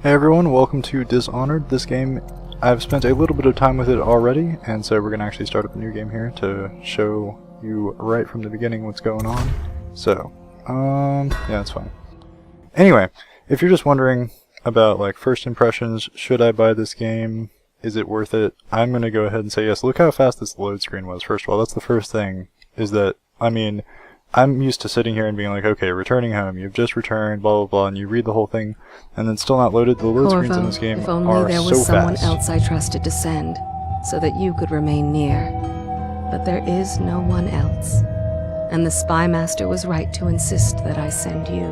Hey everyone, welcome to Dishonored. This game, I've spent a little bit of time with it already, and so we're going to actually start up a new game here to show you right from the beginning what's going on. So, yeah, that's fine. Anyway, if you're just wondering about like first impressions, should I buy this game? Is it worth it? I'm going to go ahead and say yes. Look how fast this load screen was. First of all, that's the first thing, is that, I mean, I'm used to sitting here and being like, okay, returning home, you've just returned, blah blah blah, and you read the whole thing, and then still not loaded. The load screens in this game if only are there so was someone fast. else I trusted to send, so that you could remain near. But there is no one else, and the Spy Master was right to insist that I send you.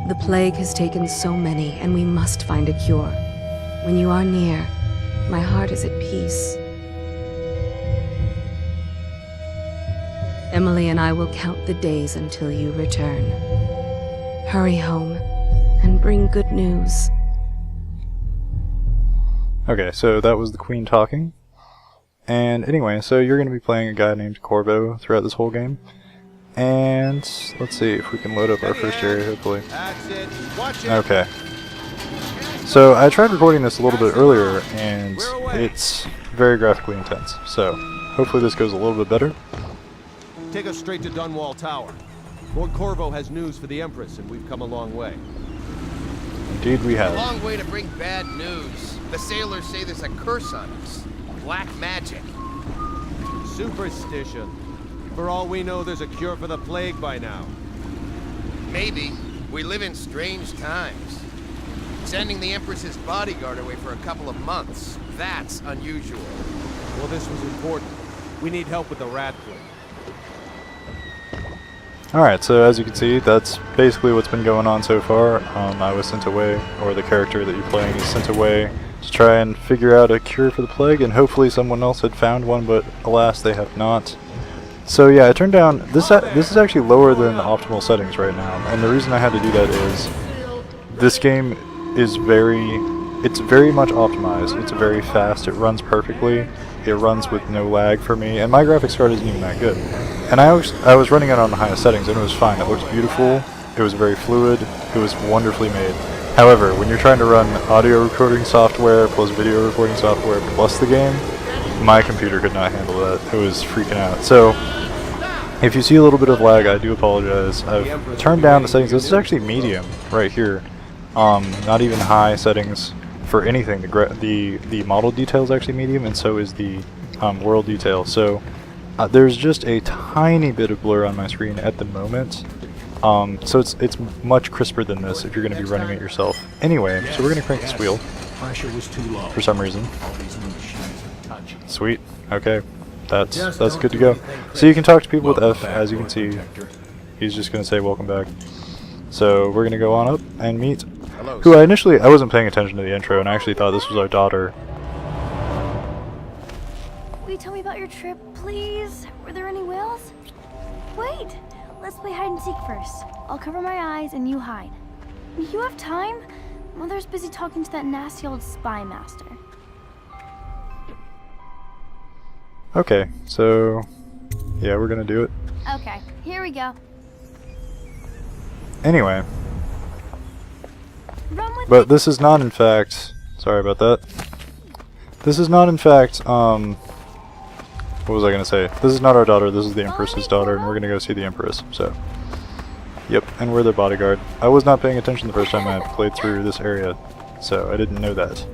The plague has taken so many, and we must find a cure. When you are near, my heart is at peace. Emily and I will count the days until you return. Hurry home and bring good news. Okay, so that was the Queen talking. And anyway, so you're going to be playing a guy named Corvo throughout this whole game. And let's see if we can load up our first area, hopefully. Okay. So I tried recording this a little bit earlier, and it's very graphically intense. So hopefully this goes a little bit better. Take us straight to Dunwall Tower. Lord Corvo has news for the Empress, and we've come a long way. Indeed we have. A long way to bring bad news. The sailors say there's a curse on us. Black magic. Superstition. For all we know, there's a cure for the plague by now. Maybe. We live in strange times. Sending the Empress's bodyguard away for a couple of months. That's unusual. Well, this was important. We need help with the rat plague. Alright, so as you can see, that's basically what's been going on so far. I was sent away, or the character that you're playing is sent away to try and figure out a cure for the plague, and hopefully someone else had found one, but alas, they have not. So yeah, I turned down, this is actually lower than the optimal settings right now, and the reason I had to do that is, this game is it's very much optimized. It's very fast, it runs perfectly, it runs with no lag for me, and my graphics card isn't even that good. And I was running it on the highest settings, and it was fine. It looked beautiful, it was very fluid, it was wonderfully made. However, when you're trying to run audio recording software plus video recording software plus the game, my computer could not handle that. It was freaking out. So, if you see a little bit of lag, I do apologize. I've turned down the settings. This is actually medium right here. Not even high settings for anything. The model detail is actually medium, and so is the world detail. So there's just a tiny bit of blur on my screen at the moment. So it's much crisper than this if you're going to be running it yourself. Anyway, so we're going to crank this wheel for some reason. Sweet. Okay. That's good to go. So you can talk to people with F, as you can see. He's just going to say welcome back. So we're going to go on up and meet who I wasn't paying attention to the intro, and I actually thought this was our daughter. Will you tell me about your trip, please? Were there any whales? Wait! Let's play hide and seek first. I'll cover my eyes and you hide. You have time? Mother's busy talking to that nasty old spy master. Okay, so yeah, we're gonna do it. Okay, here we go. Anyway, Run with but this is not in fact, sorry about that. This is not in fact, what was I gonna say? This is not our daughter, this is the Empress's daughter, and we're gonna go see the Empress, so. Yep, and we're their bodyguard. I was not paying attention the first time I played through this area, so I didn't know that.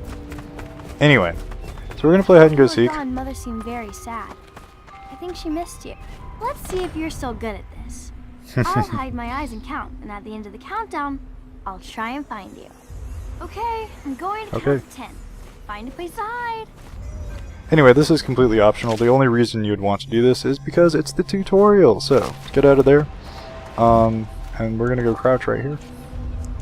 Anyway, so we're gonna play hide and go seek. Mother seemed very sad. I think she missed you. Let's see if you're still good at this. I'll hide my eyes and count, and at the end of the countdown, I'll try and find you. Okay, I'm going to count to 10. Find a place to hide. Anyway, this is completely optional. The only reason you'd want to do this is because it's the tutorial. So, get out of there. And we're gonna go crouch right here.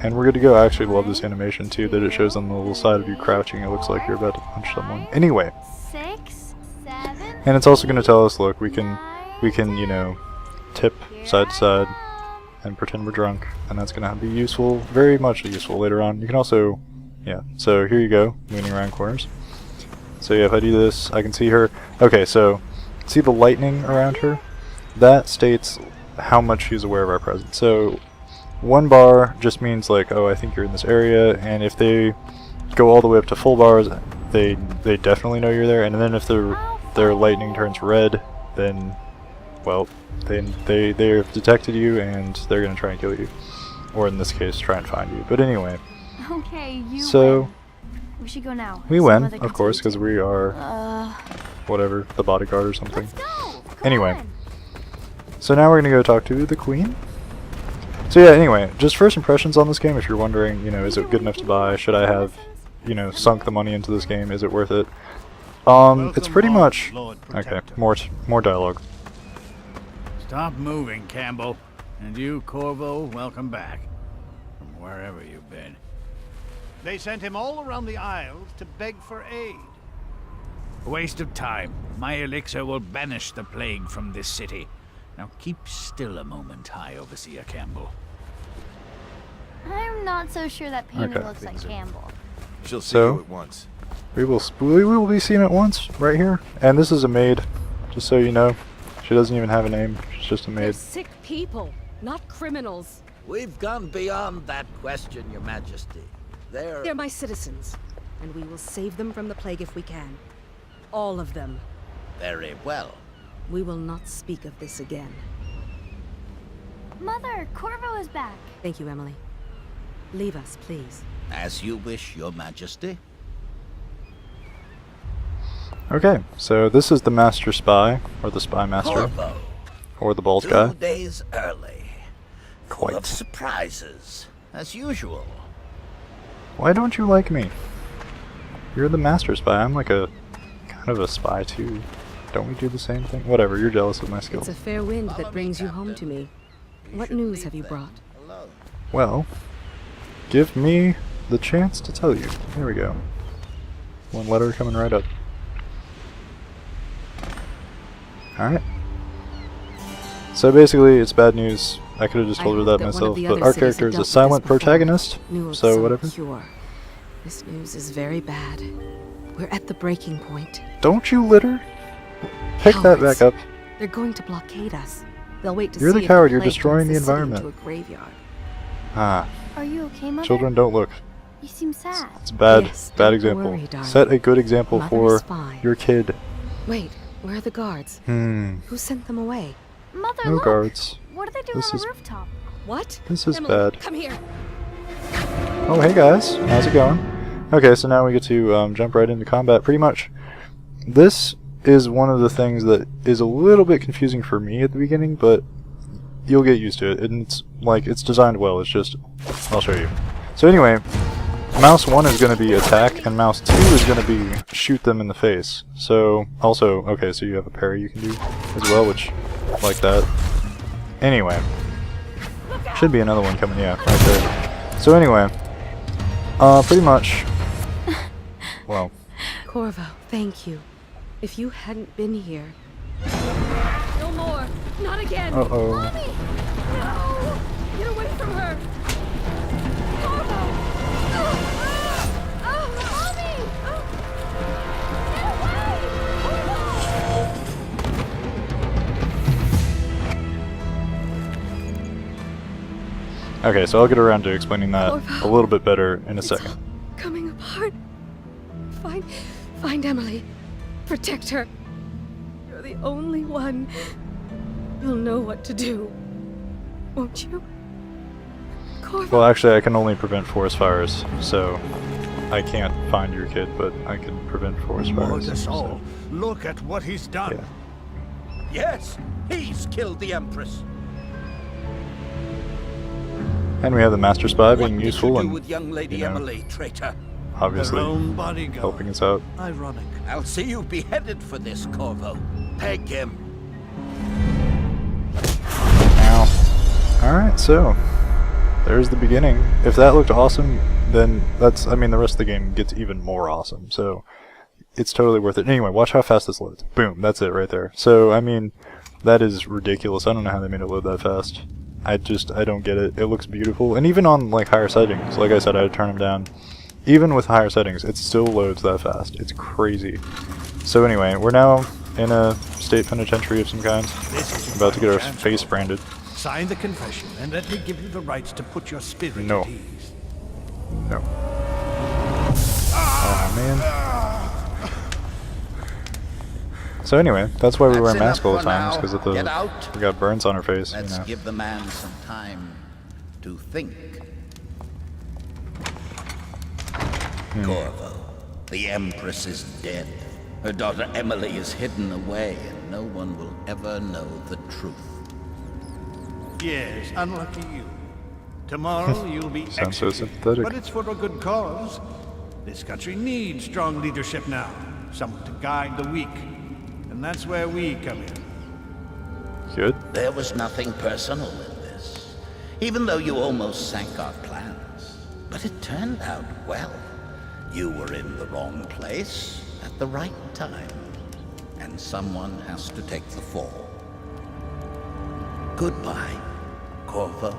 And we're good to go. I actually love this animation too, that it shows on the little side of you crouching. It looks like you're about to punch someone. Anyway. 6, 7, And it's also gonna tell us, look, we can, you know, tip side to side and pretend we're drunk, and that's gonna be useful, very much useful later on. You can also, yeah, so here you go, moving around corners. So yeah, if I do this, I can see her. Okay, so, see the lightning around her? That states how much she's aware of our presence. So, 1 bar just means like, oh, I think you're in this area, and if they go all the way up to full bars, they definitely know you're there. And then if their lightning turns red, then, well, they've detected you and they're gonna try and kill you, or in this case, try and find you. But anyway, Okay, you so win. We should go now. we Some win, other of course, because we are whatever, the bodyguard or something. Let's go. Come Anyway. on. So now we're gonna go talk to the queen. So yeah, anyway, just first impressions on this game. If you're wondering, you know, is it good enough to buy? Should I have, you know, sunk the money into this game? Is it worth it? It's pretty much okay. More dialogue. Stop moving, Campbell. And you, Corvo, welcome back. From wherever you've been. They sent him all around the Isles to beg for aid. A waste of time. My elixir will banish the plague from this city. Now keep still a moment, High Overseer Campbell. I'm not so sure that painting Okay. looks like Campbell. She'll see So- you at once. We will be seeing it once right here. And this is a maid, just so you know. She doesn't even have a name. She's just a They're maid. sick people, not criminals. We've gone beyond that question, Your Majesty. They're my citizens, and we will save them from the plague if we can. All of them. Very well. We will not speak of this again. Mother, Corvo is back. Thank you, Emily. Leave us, please. As you wish, Your Majesty. Okay, so this is the Master Spy, or the Spy Master, Corvo, or the bald 2 guy. days early. Full Quite. of surprises, as usual. Why don't you like me? You're the Master Spy. I'm like a kind of a spy too. Don't we do the same thing? Whatever, you're jealous of my skill. It's a fair wind Follow that me, brings you home to Captain. me. You What should news leave have you them brought? alone. Well, give me the chance to tell you. There we go. One letter coming right up. Alright. So basically, it's bad news. I could have just I told her hope that that one of myself, the but other our cities character have is a dealt with this silent before. protagonist, Knew of so some whatever. cure. This news is very bad. We're at the breaking point. Don't you litter? Pick that back Cowards. up. They're going to blockade us. They'll wait to You're see the if coward, you're plague destroying turns the city environment. into a graveyard. Ah, Are you okay, Mother? children don't look. You seem sad. It's a bad, Yes, bad don't example. worry, darling. Set a good example Mother for is fine. your kid. Wait, where are the guards? Hmm. Who sent them away? Mother, No look. guards. What are they doing This on is- the rooftop? What? This is Emily, bad. Come here. Oh, hey guys, how's it going? Okay, so now we get to jump right into combat. Pretty much, this is one of the things that is a little bit confusing for me at the beginning, but you'll get used to it. And it's like, it's designed well. It's just, I'll show you. So anyway, mouse 1 is going to be attack, and mouse 2 is going to be shoot them in the face. So, also, okay, so you have a parry you can do as well, which, like that. Anyway, should be another one coming, yeah, right there. So anyway, pretty much, well, Corvo, thank you. If you hadn't been here... No more! Not again! uh-oh. Mommy! No! Get away from her! Corvo! Mommy! Okay, so I'll get around to explaining that Corvo. a little bit better in a It's second. all coming apart. Find Emily. Protect her. You're the only one. You'll know what to do. Won't you? Corvo. Well, actually, I can only prevent forest fires, so I can't find your kid, but I can prevent forest fires. Mordasol, look at what he's done. Yeah. Yes, he's killed the Empress. And we have the Master Spy What being did useful you do and, with young Lady you know, Emily, traitor? obviously Their own bodyguard. helping us out. Ironic. I'll see you beheaded for this, Corvo. Peg him. Ow. Alright, so there's the beginning. If that looked awesome, then that's, I mean, the rest of the game gets even more awesome, so it's totally worth it. Anyway, watch how fast this loads. Boom, that's it right there. So, I mean, that is ridiculous. I don't know how they made it load that fast. I don't get it. It looks beautiful. And even on, like, higher settings, like I said, I had to turn them down. Even with higher settings, it still loads that fast. It's crazy. So anyway, we're now in a state penitentiary of some kind. This is About to get our chance, face Corvo. branded. Sign the confession, and let me give you the rights to put your spirit No. at ease. No. Oh man. So anyway, that's why we wear That's masks all the enough for time, now. because of the Get out. we got burns on our face. Let's You know. give the man some time to think. Corvo, the Empress is dead. Her daughter Emily is hidden away, and no one will ever know the truth. Yes, unlucky you. Tomorrow you'll be Sounds so executed. sympathetic. But it's for a good cause. This country needs strong leadership now. Someone to guide the weak. And that's where we come in. Good. There was nothing personal in this, even though you almost sank our plans. But it turned out well. You were in the wrong place at the right time, and someone has to take the fall. Goodbye, Corvo.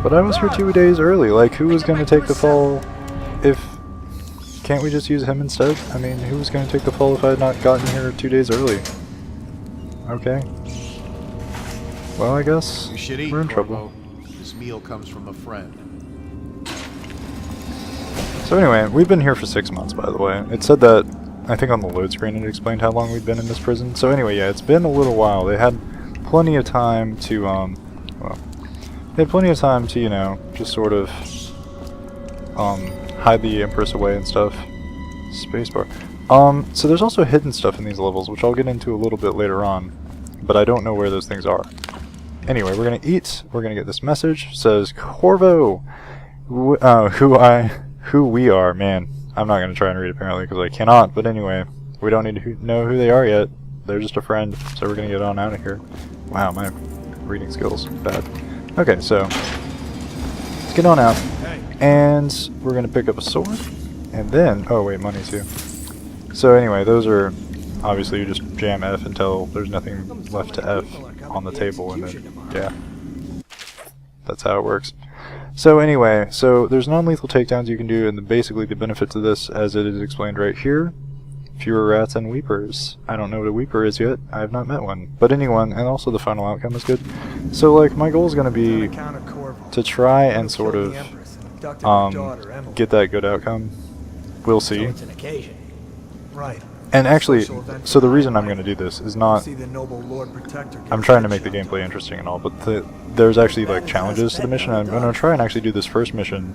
But I was here 2 days early. Like, who was going to take the fall if... Can't we just use him instead? I mean, who was going to take the fall if I had not gotten here 2 days early? Okay. Well, I guess You should eat, we're in Corvo. trouble. This meal comes from a friend. So anyway, we've been here for 6 months, by the way. It said that, I think on the load screen it explained how long we'd been in this prison. So anyway, yeah, it's been a little while. They had plenty of time to, well, they had plenty of time to, you know, just sort of, hide the Empress away and stuff. Spacebar. So there's also hidden stuff in these levels, which I'll get into a little bit later on, but I don't know where those things are. Anyway, we're gonna eat. We're gonna get this message. It says, Corvo, who we are. Man, I'm not gonna try and read apparently because I cannot. But anyway, we don't need to know who they are yet. They're just a friend, so we're gonna get on out of here. Wow, my reading skills bad. Okay, so let's get on out, and we're gonna pick up a sword, and then money too. So anyway, those are obviously you just jam F until there's nothing left to F on the table, and then yeah, that's how it works. So anyway, so there's non-lethal takedowns you can do, and basically the benefit to this, as it is explained right here, fewer rats and weepers. I don't know what a weeper is yet. I have not met one. But anyone, and also the final outcome is good. So like my goal is going to be to try and sort of get that good outcome. We'll see. Right. And actually, so the reason I'm going to do this is not... I'm trying to make the gameplay interesting and all, but there's actually like challenges to the mission. I'm going to try and actually do this first mission.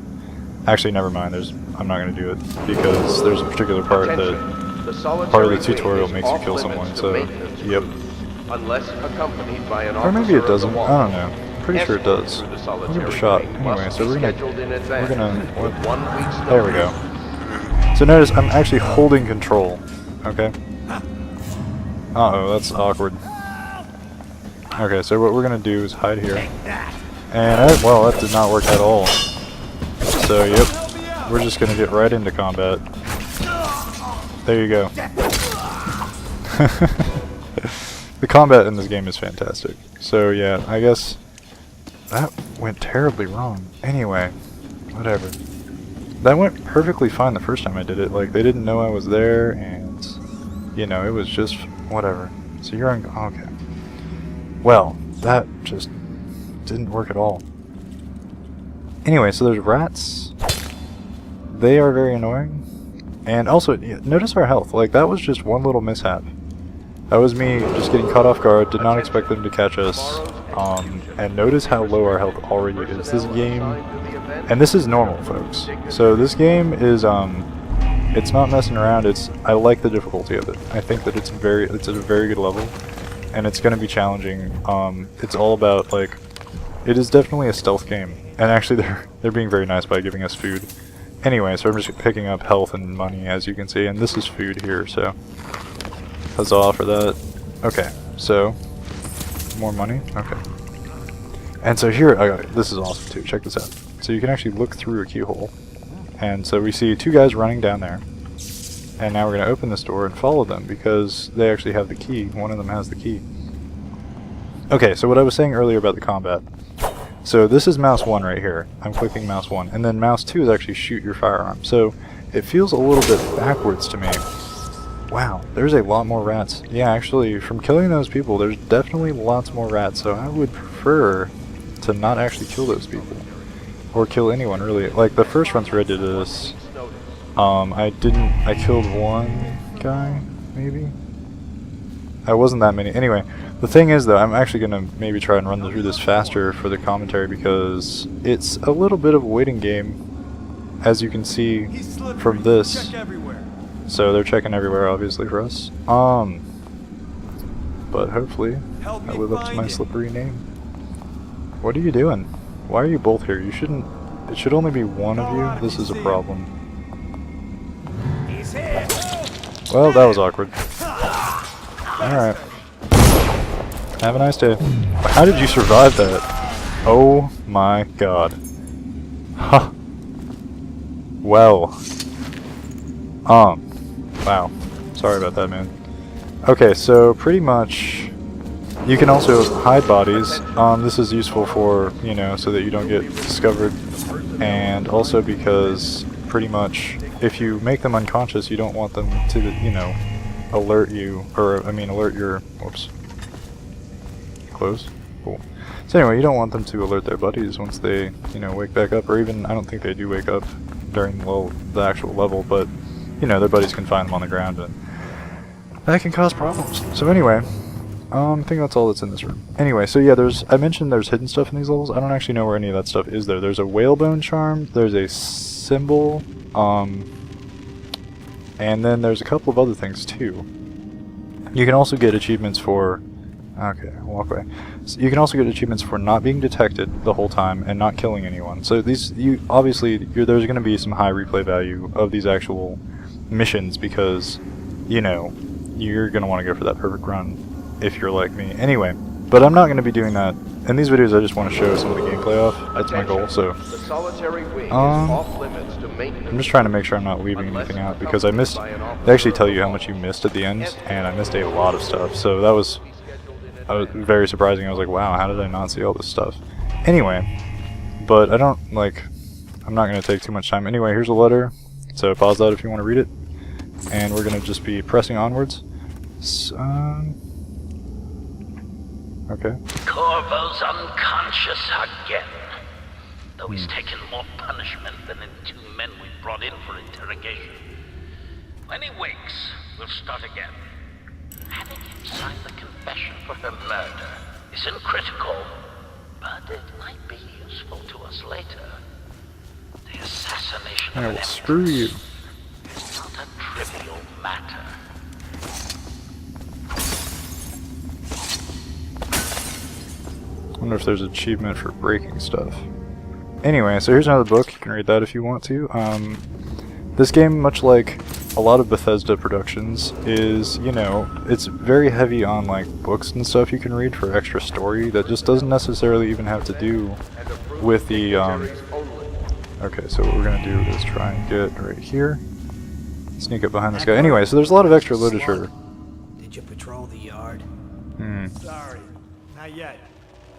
Actually, never mind. I'm not going to do it because there's a particular part that part of the tutorial makes you kill someone. So, yep. Unless accompanied by an Or maybe it doesn't. I don't know. Pretty sure it does. We'll give it a shot. Anyway, so we're gonna. What? There we go. So notice I'm actually holding control. Okay. Uh-oh, that's awkward. Okay, so what we're gonna do is hide here. And, well, that did not work at all. So, yep. We're just gonna get right into combat. There you go. The combat in this game is fantastic. So, yeah, I guess that went terribly wrong. Anyway, whatever. That went perfectly fine the first time I did it. Like, they didn't know I was there, and, you know, it was just whatever. So you're on... Okay. Well, that just didn't work at all. Anyway, so there's rats. They are very annoying. And also, notice our health. Like, that was just one little mishap. That was me just getting caught off guard, did not expect them to catch us. And notice how low our health already is. This game... And this is normal, folks. So this game is, it's not messing around. I like the difficulty of it. I think that it's at a very good level, and it's going to be challenging. It's all about, like, it is definitely a stealth game, and actually they're being very nice by giving us food. Anyway, so I'm just picking up health and money, as you can see, and this is food here, so huzzah for that. Okay, so more money. Okay, and so here, this is awesome too. Check this out. So you can actually look through a keyhole. And so we see two guys running down there. And now we're going to open this door and follow them because they actually have the key. One of them has the key. Okay, so what I was saying earlier about the combat. So this is mouse 1 right here. I'm clicking mouse 1. And then mouse 2 is actually shoot your firearm. So it feels a little bit backwards to me. Wow, there's a lot more rats. Yeah, actually, from killing those people, there's definitely lots more rats, so I would prefer to not actually kill those people. Or kill anyone, really. Like, the first run through I did this, I killed one guy, maybe? I wasn't that many. Anyway, the thing is, though, I'm actually going to maybe try and run through this faster for the commentary because it's a little bit of a waiting game, as you can see from this. So they're checking everywhere, obviously, for us. But hopefully, I live up to my slippery name. What are you doing? Why are you both here? You shouldn't... It should only be one of you. This is a problem. Well, that was awkward. Alright. Have a nice day. How did you survive that? Oh my god. Huh. Well. Wow. Sorry about that, man. Okay, so pretty much you can also hide bodies. This is useful for, you know, so that you don't get discovered. And also because pretty much if you make them unconscious, you don't want them to, you know, alert you, or I mean alert your, whoops. Close? Cool. So anyway, you don't want them to alert their buddies once they, you know, wake back up, or even, I don't think they do wake up during the actual level, but, you know, their buddies can find them on the ground, and that can cause problems. So anyway, I think that's all that's in this room. Anyway, so yeah, I mentioned there's hidden stuff in these levels. I don't actually know where any of that stuff is there. There's a whalebone charm, there's a symbol, and then there's a couple of other things too. You can also get achievements for... Okay, walk away. So you can also get achievements for not being detected the whole time and not killing anyone. So these, obviously, there's going to be some high replay value of these actual missions because, you know, you're going to want to go for that perfect run if you're like me. Anyway, but I'm not going to be doing that. In these videos, I just want to show some of the gameplay off. That's my goal, so... The solitary wing is off limits to maintenance. I'm just trying to make sure I'm not leaving anything out because I missed... They actually tell you how much you missed at the end, and I missed a lot of stuff, so that was... very surprising. I was like, wow, how did I not see all this stuff? Anyway, but I don't, like... I'm not going to take too much time. Anyway, here's a letter, so pause that if you want to read it. And we're going to just be pressing onwards. So, okay. Corvo's unconscious again. Though he's taken more punishment than the 2 men we brought in for interrogation. When he wakes, we'll start again. Having him sign the confession for her murder isn't critical, but it might be useful to us later. The assassination of an well, screw you. It's not a trivial matter. I wonder if there's an achievement for breaking stuff. Anyway, so here's another book. You can read that if you want to. This game, much like a lot of Bethesda productions, is, you know, it's very heavy on, like, books and stuff you can read for extra story that just doesn't necessarily even have to do with the, Okay, so what we're gonna do is try and get right here. Sneak up behind this guy. Anyway, so there's a lot of extra literature. Did you patrol the yard? Sorry, not yet.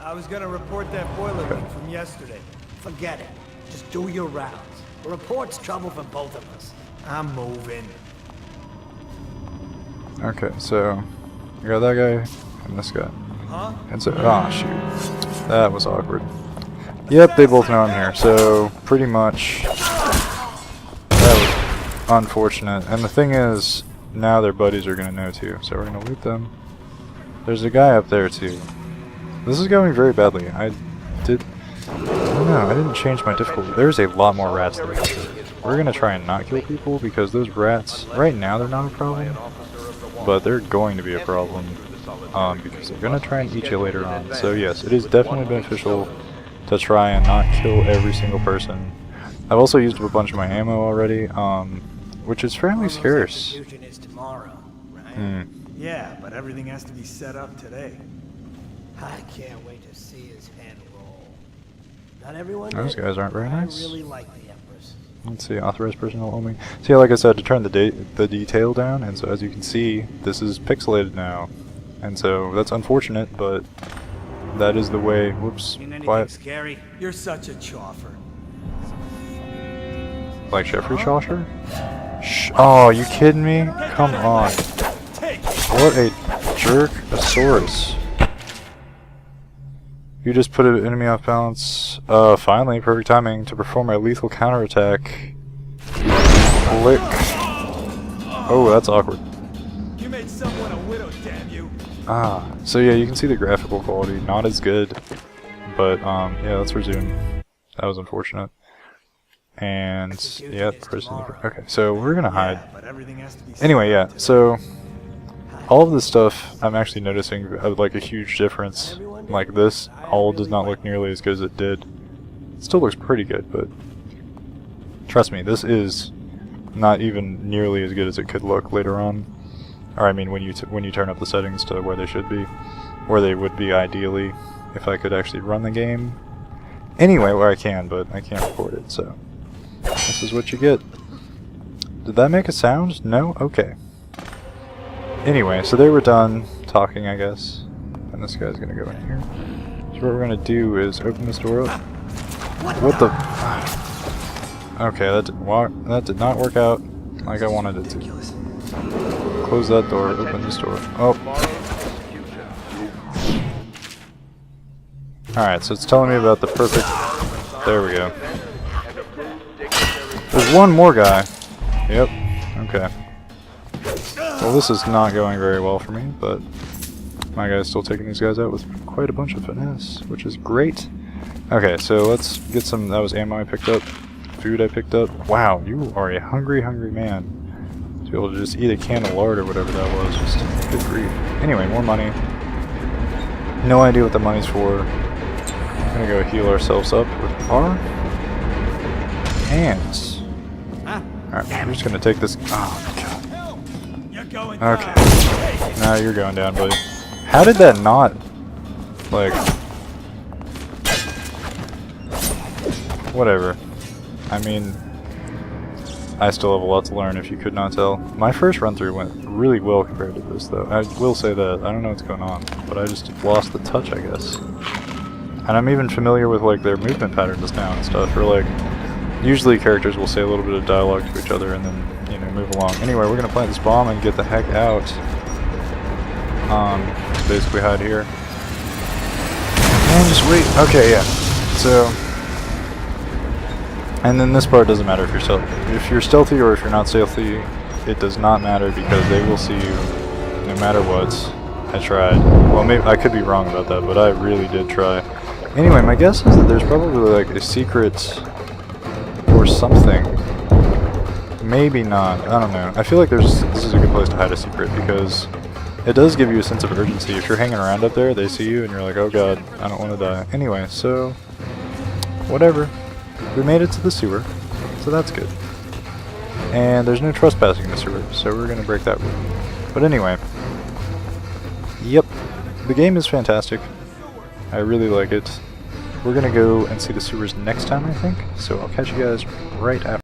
I was gonna report that boiler leak from yesterday. Forget it. Just do your rounds. The report's trouble for both of us. I'm moving. Okay, so you got that guy and this guy. Huh? And so, ah, shoot. That was awkward. Yep, they both know I'm here, so pretty much that was unfortunate. And the thing is, now their buddies are going to know too, so we're going to loot them. There's a guy up there too. This is going very badly. I don't know, I didn't change my difficulty. There's a lot more rats than before. We're going to try and not kill people because those rats, right now they're not a problem, but they're going to be a problem because they're going to try and eat you later on. So yes, it is definitely beneficial to try and not kill every single person. I've also used up a bunch of my ammo already, which is fairly scarce. Is tomorrow, right? Yeah, but everything has to be set up today. I can't wait to see his head roll. Not everyone. Those guys aren't very nice. I really like the Empress. Let's see, authorized personnel only. So yeah, like I said, to turn the detail down, and so as you can see, this is pixelated now. And so that's unfortunate, but that is the way. Whoops, quiet. Scary? You're such a choffer. Like Jeffrey Chaucer? Oh, you kidding me? Come on. What a jerk-osaurus. You just put an enemy off balance. Finally, perfect timing to perform a lethal counterattack. Click. Oh, that's awkward. You made someone a widow, damn you. So yeah, you can see the graphical quality, not as good. But, yeah, let's resume. That was unfortunate. And, yeah, okay, so we're gonna hide. Anyway, yeah, so all of this stuff, I'm actually noticing like a huge difference. Like this, all does not look nearly as good as it did. It still looks pretty good, but trust me, this is not even nearly as good as it could look later on. Or I mean, when you turn up the settings to where they should be, where they would be ideally, if I could actually run the game. Anyway, where I can, but I can't record it, so this is what you get. Did that make a sound? No? Okay. Anyway, so they were done talking, I guess. And this guy's gonna go in here. So what we're gonna do is open this door up. What the? Okay, that did not work out like I wanted it to. Close that door, open this door. Oh. Alright, so it's telling me about the perfect... There we go. There's one more guy. Yep. Okay. Well, this is not going very well for me, but my guy's still taking these guys out with quite a bunch of finesse, which is great. Okay, so let's get some... That was ammo I picked up. Food I picked up. Wow, you are a hungry, hungry man. To be able to just eat a can of lard or whatever that was. Just good grief. Anyway, more money. No idea what the money's for. We're gonna go heal ourselves up with our hands. Alright, we're just gonna take this. Oh god. Okay. Now you're going down, buddy. How did that not, like, whatever. I mean, I still have a lot to learn if you could not tell. My first run through went really well compared to this though. I will say that. I don't know what's going on, but I just lost the touch, I guess. And I'm even familiar with like their movement patterns now and stuff, or like, usually characters will say a little bit of dialogue to each other and then, you know, move along. Anyway, we're gonna plant this bomb and get the heck out. Just basically hide here. And just wait. Okay, yeah. So, and then this part doesn't matter if you're stealthy or if you're not stealthy. It does not matter because they will see you no matter what. I tried. Well, maybe I could be wrong about that, but I really did try. Anyway, my guess is that there's probably like a secret or something. Maybe not. I don't know. I feel like this is a good place to hide a secret because it does give you a sense of urgency. If you're hanging around up there, they see you and you're like, oh god, I don't want to die. Anyway, so whatever. We made it to the sewer, so that's good. And there's no trespassing in the sewer, so we're gonna break that rule. But anyway, yep, the game is fantastic. I really like it. We're gonna go and see the sewers next time, I think. So I'll catch you guys right after.